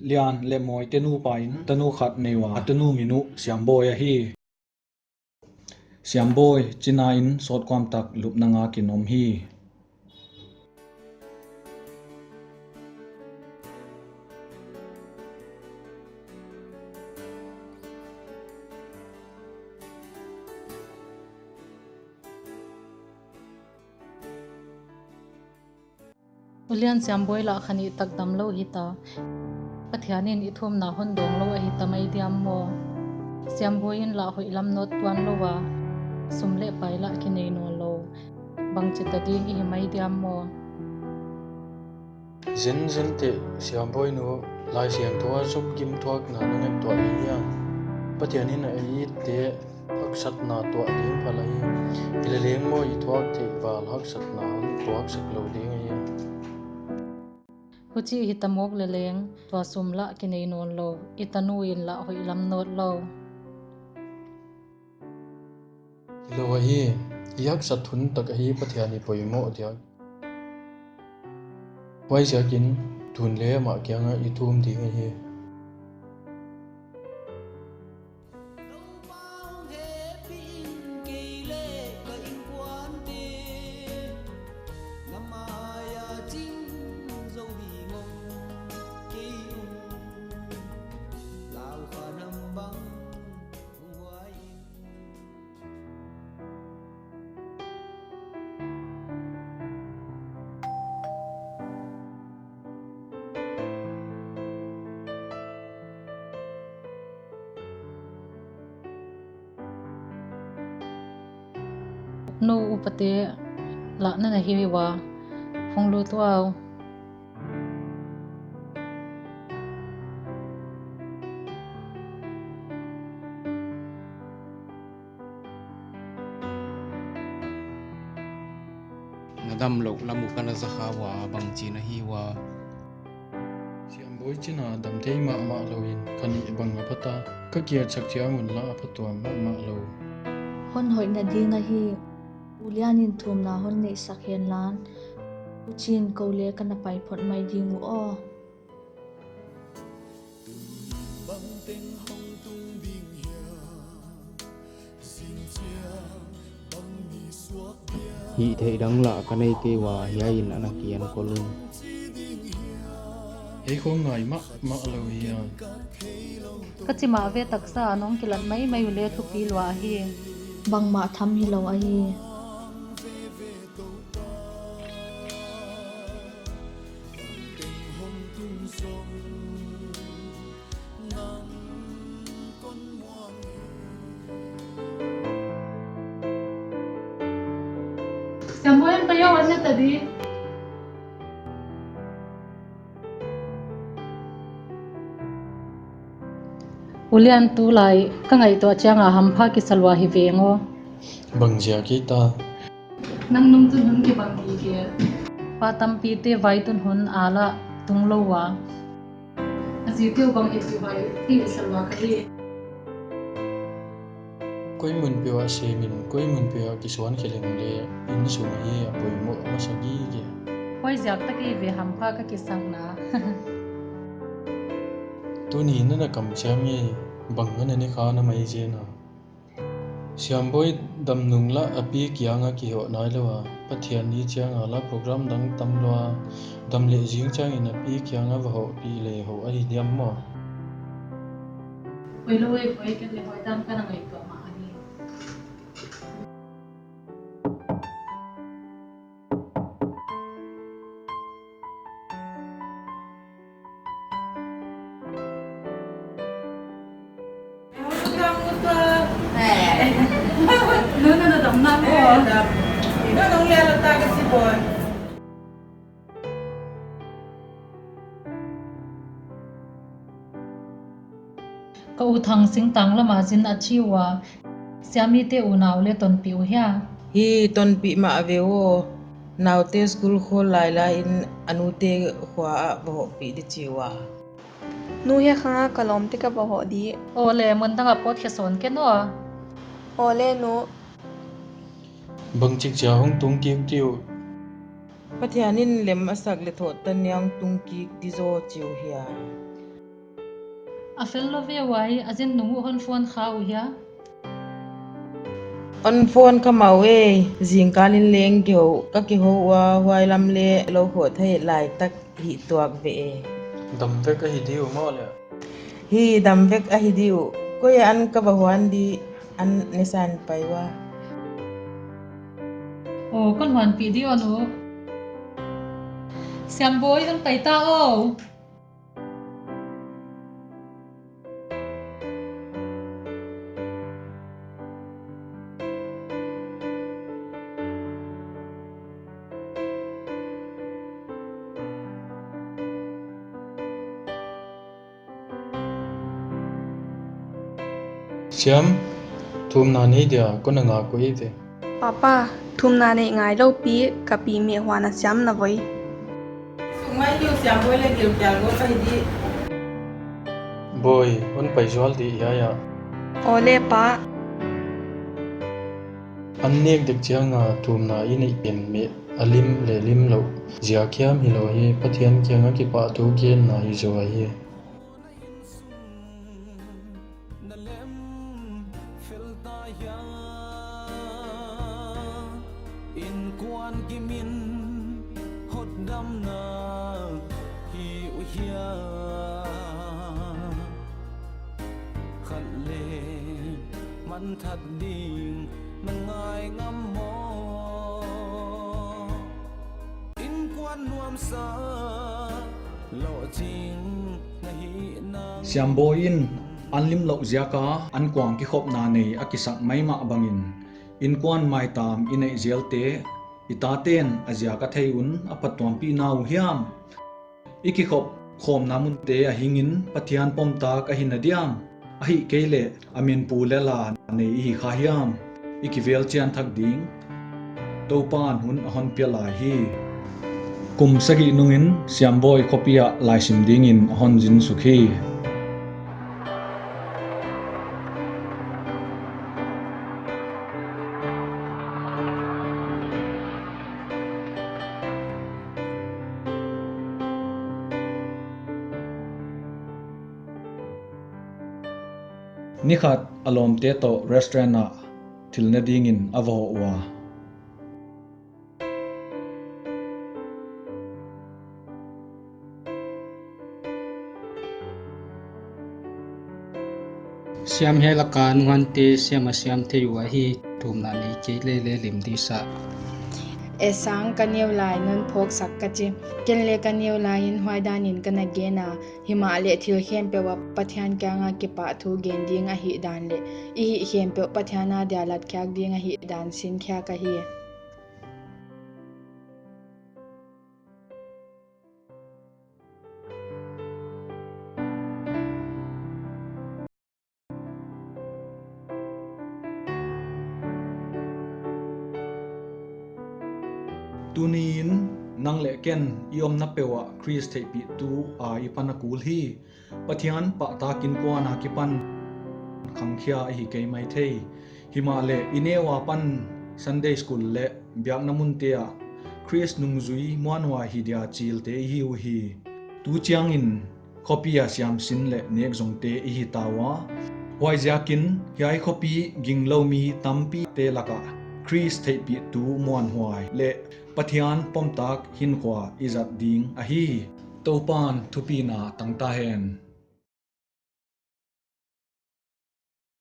lian le moi tenu pain tanu khat newa atanu minu siamboy a hi siamboy chinain sot kwam tak lupnanga kinom hi ulian siamboy la khani tak dam lo hita pathianin ithum na hon dong lo hita mai diam mo siamboyin la hoi lam not tuan lo wa sumle pai la kinei no lo bang chita ding hi mai diam mo zin te siamboy nu lai siang thua sum kim thuak na nang to ya pathianin ai te haksat na to ding phalai ileleng mo I thuak te wal haksat na thuak sak lo ding ya huchi hitamok leleng to sumla kinei non lo itanuin la hoi lam not lo lo hi yak sathun tak hi pathiani poimo dia wai jakin thun le ma kyanga ithum ding hi no upate la na na hi wa honglu tuaw nadam lo lamu kana zakha wa bangchi na hi wa siamboy china dam thei ma loin khani bang apata ka kia chakchia ngun la apatwa ma lo hon hoi na dinga hi ulianin thum na hon nei sakhen lan uchin kole kana pai phot mai dingu o hi thei dang la kanai ke wa yain anakian kolun ei khom ngai ma lo ya kachima ve taksa nong kilat mai mai ule thu pi lwa hi bang ma tham hi lo a hi siamboy pa yaw ane tadi ulian tu lai ka ngai to changa hampha ki salwa hi vengo bangjia ki ta nang nung tun hun ki bang ki ke patam pi te vai tun hun ala tung lo wa asi te bang hi ti vai ti salwa ka hi koi mun pewa semin koi mun pewa kiswan kheleng le Insung hi apoimo masagi ge hoi jak ta ki ve hampha ka ki sang na tuni na kam chami bangana ni khana mai je na siamboy damnung la api kianga ki ho nai lawa pathian ni changa la program dang tamlwa damle jing chang in api kianga wa ho pi le ho ai diam mo hoi lo hoi ke le hoi dam ka na ngai to ma ani no dam na ko ino nong lelo ta kasi boy ka u thang sing tang la ma jin a chiwa siami te u naw le ton piu hya hi ton pi ma avewo naute school khol laila in anute khwa bo pi di chiwa nu he khanga kalom te ka ba ho di o le mon danga pot khe son ke no ole nu bangchik cha hong tung ki tiu pathianin lem asak le tho tan yang tung ki di zo chiu hiya a fel lo ve wai ajen nungu hon phone kha u ya on phone ka mau e jingkalin leng kyo ka ki ho wa wai lam le lo ho thai lai tak hi tuak ve e dam vek a hi diu mo le hi dam vek a hi diu ko ya an ka ba huan di an nisan pai wa o kon hwan pi di onu siam boy on pai ta o siam thum na nei dia ko na nga ko ite Papa, thum na ne ngai lo pi ka pi me hwana siam na voi. mai diu siam boy le diu kyal go ka hi di boy on pai jol di ya Ole pa, an nek dek chianga thum na i nei pen me alim le lim lo zia khiam hi lo hi pathian kyanga ki pa tu gen na hi zo hi Innkuan gimin hot dam na hi uhia khat le man that ding man ngai ngam mo Innkuan nuam sa lo ching na hi na siambo in anlim lo ziaka an kwang ki khop na nei akisak mai ma bangin Innkuan Maitam inei zelte itaten azia ka theiun apatwam pi nau hiam iki khop khom namun te a hingin Pathian pomta ka hinadiam a hi keile amin pu lela nei hi kha hiam iki vel chian thak ding topan hun ahon pela hi kum sagi nungin siamboi khopia laisim dingin ahon jin sukhi nikhat alom te to restaurant na thilna dingin avo wa siam he laka Innkuante siam the wa hi thum na nei ke le lim di sa esang kaniu lai non phok sak ka chi ken le kaniu lai in hwai danin kana gena hima le thil hem pe wa pathian ka nga ki pa thu gen ding a hi dan le I hi hem pe pathiana dia lat khyak ding a hi dan sin khya ka hi tunin nang le ken iom na pewa Chris thei pi tu a ipana kul hi Pathian Pahtak Innkuan a kipan khangkhia hi ke mai thei himale inewa pan Sunday school le byak namun tia Chris nungzui muanwa hi dia chil te hi u hi tu chiang in khopia siam sin le nek jong te hi tawa hwai jakin hiai khopi ginglomi tampi te laka Chris thei pi tu muan hwai le Pathian pomtak hinkhwa izat ding a hi topan thupina tangta hen